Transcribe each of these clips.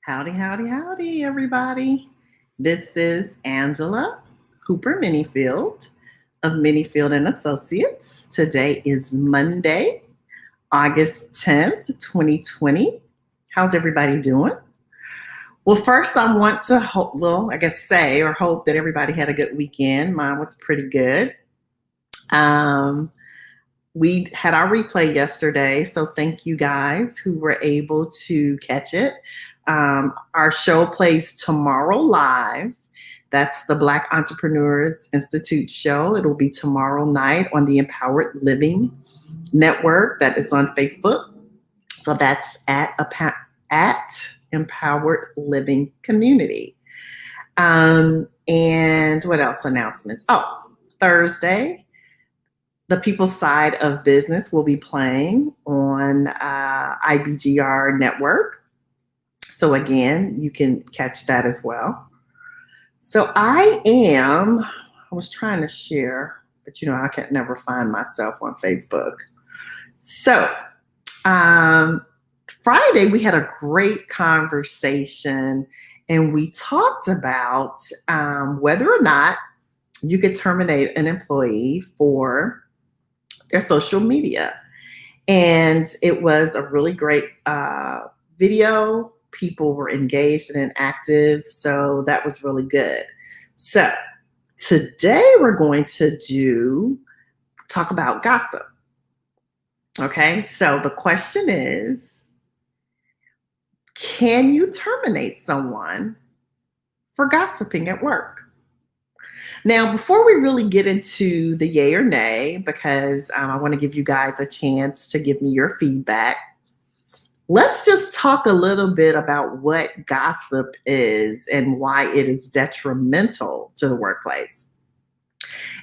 Howdy, howdy, howdy, everybody. This is Angela Hooper-Menifield of Menifield and Associates. Today is Monday, August 10th, 2020. How's everybody doing? Well, first I want to hope that everybody had a good weekend. Mine was pretty good. We had our replay yesterday, so thank you guys who were able to catch it. Our show plays tomorrow live. That's the Black Entrepreneurs Institute show. It'll be tomorrow night on the Empowered Living Network that is on Facebook. So that's at Empowered Living Community. And what else? Announcements. Oh, Thursday, the People's Side of Business will be playing on IBGR Network. So again, you can catch that as well. So I was trying to share, but I can never find myself on Facebook. So Friday, we had a great conversation and we talked about whether or not you could terminate an employee for their social media. And it was a really great video. People were engaged and active, so that was really good. So today we're going to talk about gossip. Okay, so the question is, can you terminate someone for gossiping at work? Now, before we really get into the yay or nay, because I want to give you guys a chance to give me your feedback, let's just talk a little bit about what gossip is and why it is detrimental to the workplace.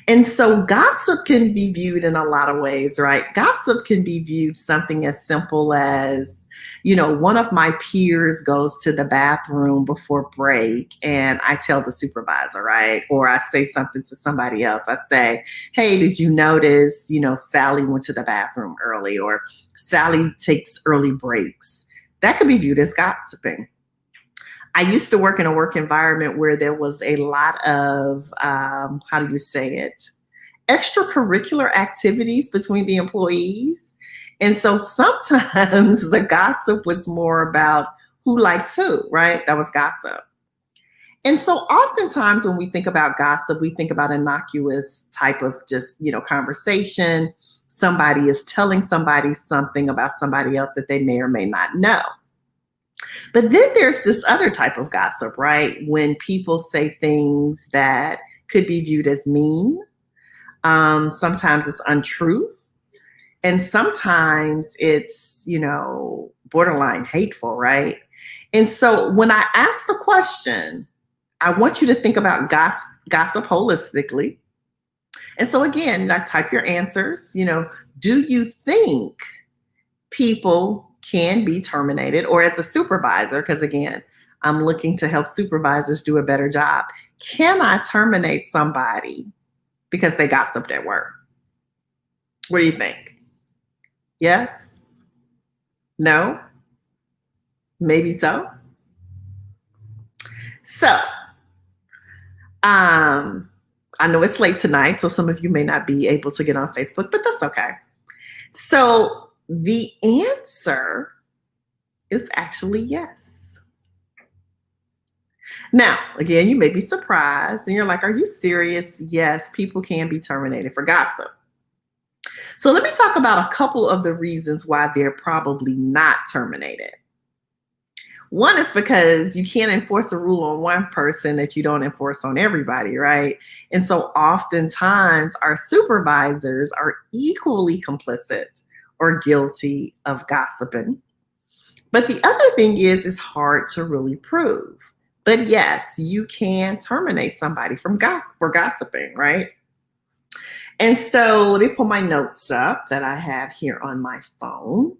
And so gossip can be viewed in a lot of ways, right? Gossip can be viewed something as simple as, one of my peers goes to the bathroom before break and I tell the supervisor, right? Or I say something to somebody else. I say, hey, did you notice, Sally went to the bathroom early, or Sally takes early breaks. That could be viewed as gossiping. I used to work in a work environment where there was a lot of, extracurricular activities between the employees. And so sometimes the gossip was more about who likes who, right? That was gossip. And so oftentimes when we think about gossip, we think about innocuous type of just, conversation. Somebody is telling somebody something about somebody else that they may or may not know. But then there's this other type of gossip, right? When people say things that could be viewed as mean. Sometimes it's untruth. And sometimes it's, borderline hateful, right? And so when I ask the question, I want you to think about gossip holistically. And so again, type your answers. Do you think people can be terminated? Or as a supervisor, because again, I'm looking to help supervisors do a better job. Can I terminate somebody because they gossiped at work? What do you think? Yes? No? Maybe so? So, I know it's late tonight, so some of you may not be able to get on Facebook, but that's okay. So the answer is actually yes. Now, again, you may be surprised and you're like, are you serious? Yes, people can be terminated for gossip. So let me talk about a couple of the reasons why they're probably not terminated. One is because you can't enforce a rule on one person that you don't enforce on everybody, right? And so oftentimes our supervisors are equally complicit or guilty of gossiping. But the other thing is, it's hard to really prove. But yes, you can terminate somebody for gossiping, right? And so let me pull my notes up that I have here on my phone.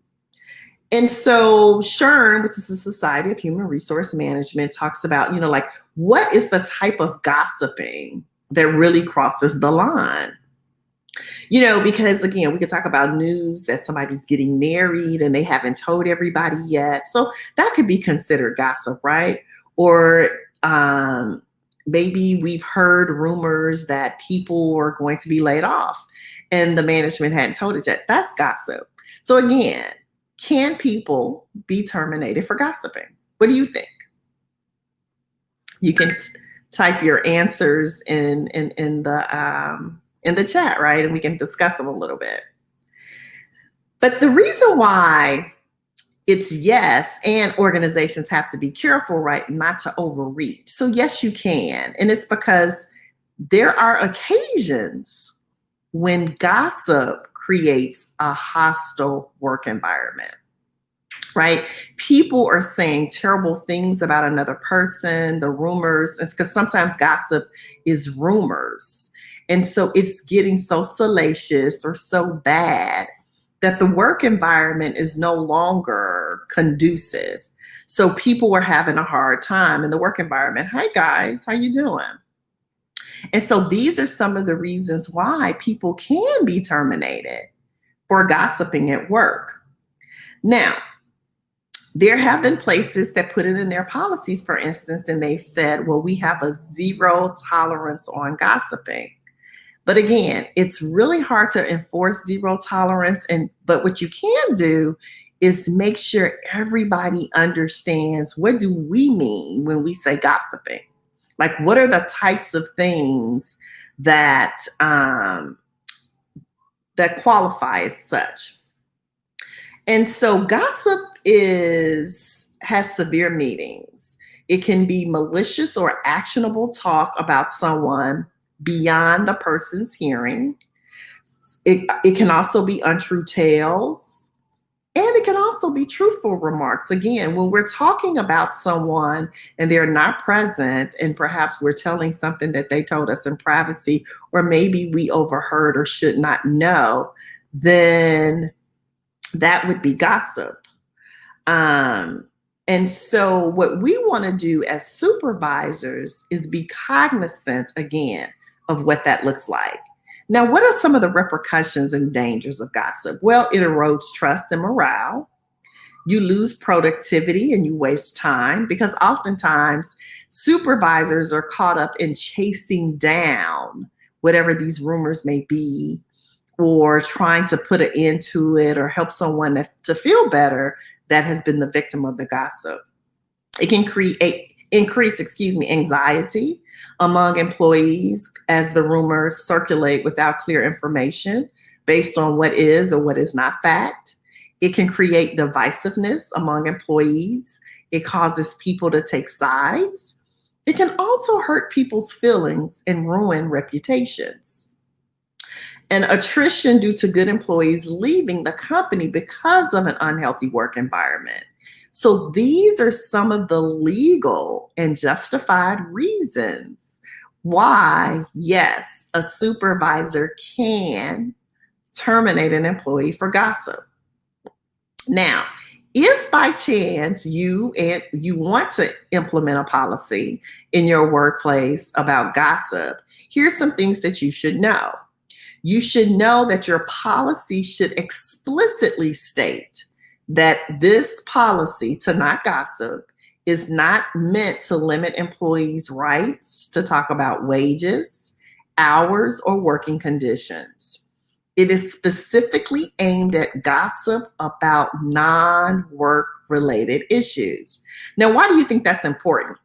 And so SHRM, which is the Society of Human Resource Management, talks about, what is the type of gossiping that really crosses the line? Because again, we could talk about news that somebody's getting married and they haven't told everybody yet. So that could be considered gossip, right? Or maybe we've heard rumors that people are going to be laid off and the management hadn't told it yet. That's gossip. So again, can people be terminated for gossiping? What do you think? You can type your answers in the chat, right? And we can discuss them a little bit. But the reason why it's yes, and organizations have to be careful, right, not to overreach. So yes, you can. And it's because there are occasions when gossip creates a hostile work environment, right? People are saying terrible things about another person, the rumors, it's because sometimes gossip is rumors. And so it's getting so salacious or so bad that the work environment is no longer conducive. So people were having a hard time in the work environment. Hi guys, how you doing? And so these are some of the reasons why people can be terminated for gossiping at work. Now, there have been places that put it in their policies, for instance, and they've said, well, we have a zero tolerance on gossiping. But again, it's really hard to enforce zero tolerance. But what you can do is make sure everybody understands, what do we mean when we say gossiping? Like, what are the types of things that that qualify as such? And so gossip has severe meanings. It can be malicious or actionable talk about someone beyond the person's hearing. It can also be untrue tales, and it can also be truthful remarks. Again, when we're talking about someone and they're not present, and perhaps we're telling something that they told us in privacy, or maybe we overheard or should not know, then that would be gossip. And so what we want to do as supervisors is be cognizant, again, of what that looks like. Now, what are some of the repercussions and dangers of gossip? Well, it erodes trust and morale. You lose productivity and you waste time, because oftentimes supervisors are caught up in chasing down whatever these rumors may be, or trying to put an end to it or help someone to feel better that has been the victim of the gossip. It can increase anxiety among employees as the rumors circulate without clear information based on what is or what is not fact. It can create divisiveness among employees. It causes people to take sides. It can also hurt people's feelings and ruin reputations. And attrition due to good employees leaving the company because of an unhealthy work environment. So these are some of the legal and justified reasons why, yes, a supervisor can terminate an employee for gossip. Now, if by chance you want to implement a policy in your workplace about gossip, here's some things that you should know. You should know that your policy should explicitly state that this policy to not gossip is not meant to limit employees' rights to talk about wages, hours, or working conditions. It is specifically aimed at gossip about non-work related issues. Now, why do you think that's important?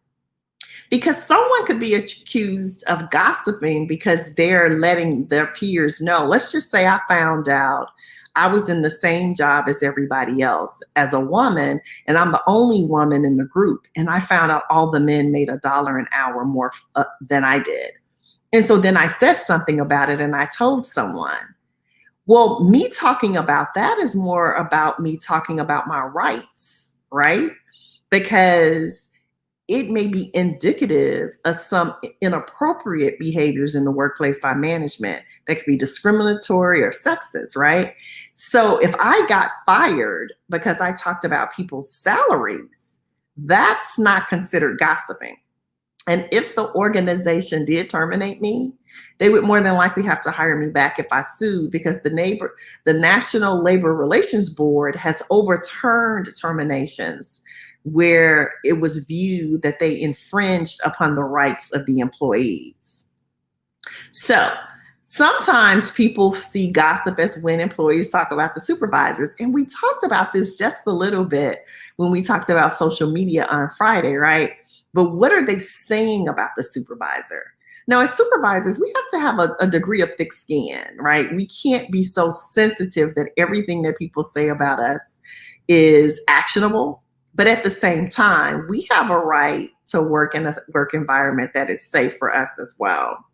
Because someone could be accused of gossiping because they're letting their peers know. Let's just say I found out I was in the same job as everybody else as a woman, and I'm the only woman in the group. And I found out all the men made $1 an hour more than I did. And so then I said something about it and I told someone. Well, me talking about that is more about me talking about my rights, right? Because it may be indicative of some inappropriate behaviors in the workplace by management that could be discriminatory or sexist, right? So if I got fired because I talked about people's salaries, that's not considered gossiping. And if the organization did terminate me, they would more than likely have to hire me back if I sued, because the National Labor Relations Board has overturned terminations where it was viewed that they infringed upon the rights of the employees. So sometimes people see gossip as when employees talk about the supervisors. And we talked about this just a little bit when we talked about social media on Friday, right? But what are they saying about the supervisor? Now, as supervisors, we have to have a degree of thick skin, right? We can't be so sensitive that everything that people say about us is actionable. But at the same time, we have a right to work in a work environment that is safe for us as well.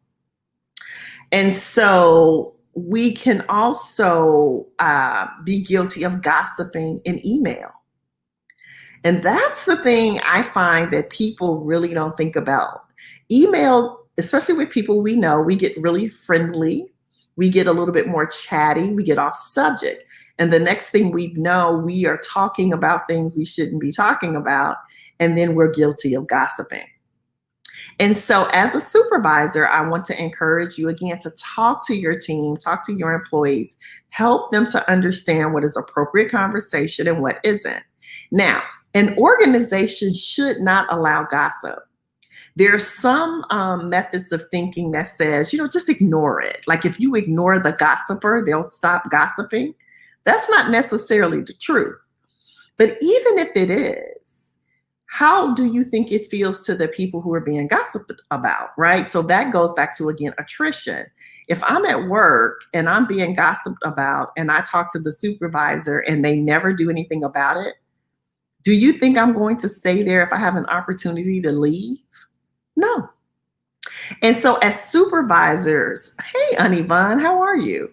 And so we can also be guilty of gossiping in email. And that's the thing I find that people really don't think about. Email, especially with people we know, we get really friendly. We get a little bit more chatty. We get off subject. And the next thing we know, we are talking about things we shouldn't be talking about. And then we're guilty of gossiping. And so as a supervisor, I want to encourage you again to talk to your team, talk to your employees, help them to understand what is appropriate conversation and what isn't. Now, an organization should not allow gossip. There's some methods of thinking that says, just ignore it. Like if you ignore the gossiper, they'll stop gossiping. That's not necessarily the truth. But even if it is, how do you think it feels to the people who are being gossiped about, right? So that goes back to, again, attrition. If I'm at work and I'm being gossiped about and I talk to the supervisor and they never do anything about it, do you think I'm going to stay there if I have an opportunity to leave? No. And so as supervisors, hey, Anivon, how are you?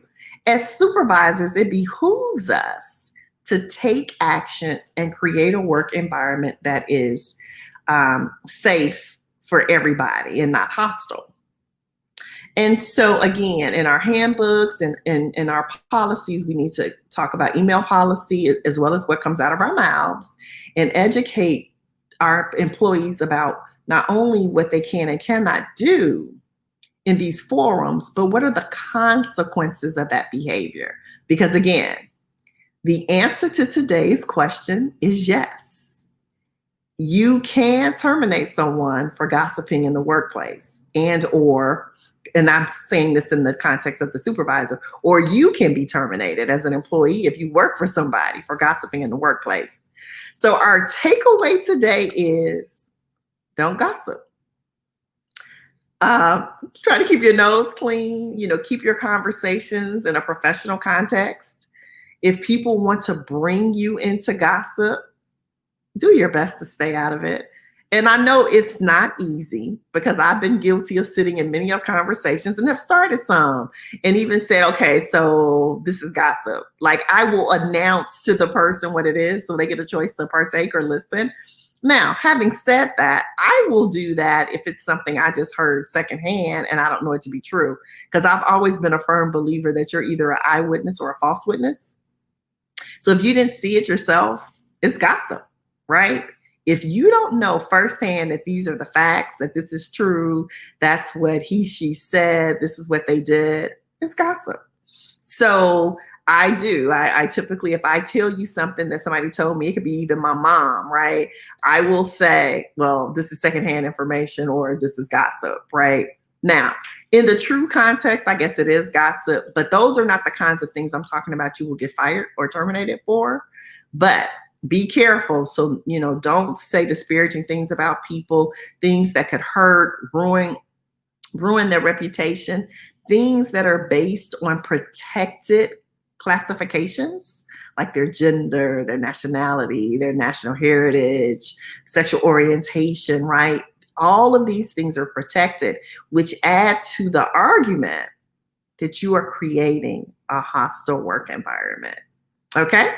As supervisors, it behooves us to take action and create a work environment that is safe for everybody and not hostile. And so again, in our handbooks and in our policies, we need to talk about email policy as well as what comes out of our mouths and educate our employees about not only what they can and cannot do in these forums, but what are the consequences of that behavior? Because again, the answer to today's question is yes. You can terminate someone for gossiping in the workplace and I'm saying this in the context of the supervisor, or you can be terminated as an employee if you work for somebody for gossiping in the workplace. So our takeaway today is don't gossip. Try to keep your nose clean, keep your conversations in a professional context. If people want to bring you into gossip, do your best to stay out of it. And I know it's not easy because I've been guilty of sitting in many of conversations and have started some and even said, okay, so this is gossip. Like I will announce to the person what it is so they get a choice to partake or listen. Now, having said that, I will do that if it's something I just heard secondhand and I don't know it to be true, because I've always been a firm believer that you're either an eyewitness or a false witness. So if you didn't see it yourself, it's gossip, right? If you don't know firsthand that these are the facts, that this is true, that's what she said, this is what they did, it's gossip. So I typically, if I tell you something that somebody told me, it could be even my mom, right? I will say, well, this is secondhand information or this is gossip, right? Now, in the true context, I guess it is gossip, but those are not the kinds of things I'm talking about you will get fired or terminated for. But be careful. So, don't say disparaging things about people, things that could hurt, ruin their reputation, things that are based on protected classifications, like their gender, their nationality, their national heritage, sexual orientation, right? All of these things are protected, which add to the argument that you are creating a hostile work environment. Okay?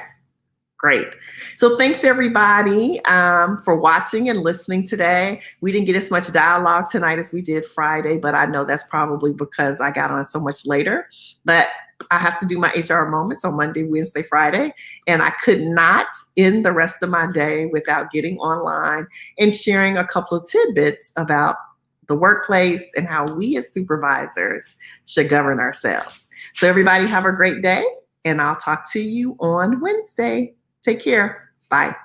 Great. So thanks everybody for watching and listening today. We didn't get as much dialogue tonight as we did Friday, but I know that's probably because I got on so much later. But I have to do my HR moments on Monday, Wednesday, Friday, and I could not end the rest of my day without getting online and sharing a couple of tidbits about the workplace and how we as supervisors should govern ourselves. So everybody have a great day, and I'll talk to you on Wednesday. Take care. Bye.